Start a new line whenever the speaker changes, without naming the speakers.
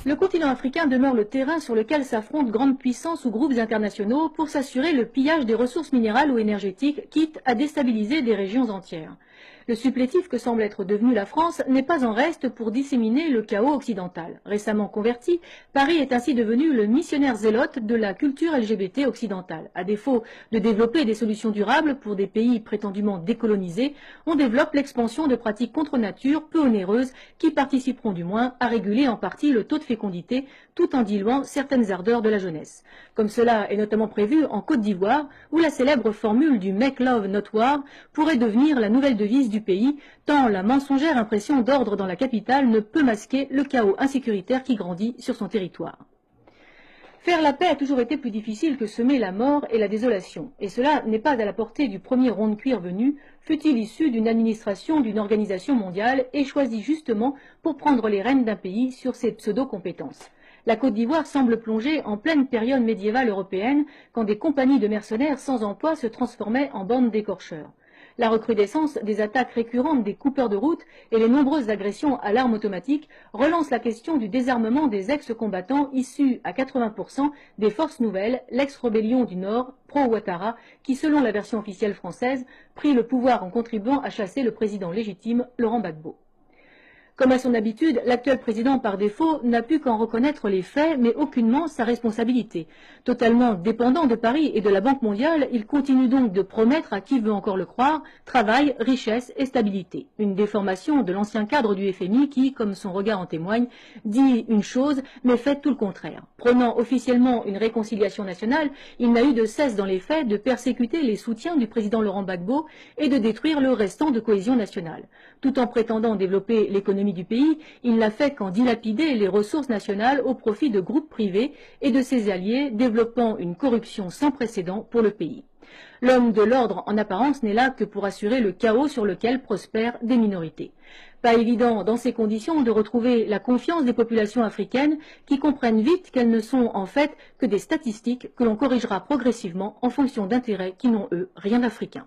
Le continent africain demeure le terrain sur lequel s'affrontent grandes puissances ou groupes internationaux pour s'assurer le pillage des ressources minérales ou énergétiques, quitte à déstabiliser des régions entières. Le supplétif que semble être devenu la France n'est pas en reste pour disséminer le chaos occidental. Récemment converti, Paris est ainsi devenu le missionnaire zélote de la culture LGBT occidentale. À défaut de développer des solutions durables pour des pays prétendument décolonisés, on développe l'expansion de pratiques contre nature peu onéreuses qui participeront du moins à réguler en partie le taux de fécondité tout en diluant certaines ardeurs de la jeunesse. Comme cela est notamment prévu en Côte d'Ivoire, où la célèbre formule du Make Love Not War pourrait devenir la nouvelle devise du pays, tant la mensongère impression d'ordre dans la capitale ne peut masquer le chaos insécuritaire qui grandit sur son territoire. Faire la paix a toujours été plus difficile que semer la mort et la désolation, et cela n'est pas à la portée du premier rond de cuir venu, fût-il issu d'une administration d'une organisation mondiale et choisi justement pour prendre les rênes d'un pays sur ses pseudo-compétences. La Côte d'Ivoire semble plongée en pleine période médiévale européenne, quand des compagnies de mercenaires sans emploi se transformaient en bandes d'écorcheurs. La recrudescence des attaques récurrentes des coupeurs de route et les nombreuses agressions à l'arme automatique relancent la question du désarmement des ex-combattants issus à 80% des forces nouvelles, l'ex-rébellion du Nord, pro-Ouattara, qui, selon la version officielle française, prit le pouvoir en contribuant à chasser le président légitime, Laurent Gbagbo. Comme à son habitude, l'actuel président par défaut n'a pu qu'en reconnaître les faits, mais aucunement sa responsabilité. Totalement dépendant de Paris et de la Banque mondiale, il continue donc de promettre à qui veut encore le croire, travail, richesse et stabilité. Une déformation de l'ancien cadre du FMI qui, comme son regard en témoigne, dit une chose mais fait tout le contraire. Prenant officiellement une réconciliation nationale, il n'a eu de cesse dans les faits de persécuter les soutiens du président Laurent Gbagbo et de détruire le restant de cohésion nationale. Tout en prétendant développer l'économie du pays, il n'a fait qu'en dilapider les ressources nationales au profit de groupes privés et de ses alliés, développant une corruption sans précédent pour le pays. L'homme de l'ordre en apparence n'est là que pour assurer le chaos sur lequel prospèrent des minorités. Pas évident dans ces conditions de retrouver la confiance des populations africaines qui comprennent vite qu'elles ne sont en fait que des statistiques que l'on corrigera progressivement en fonction d'intérêts qui n'ont eux rien d'africain.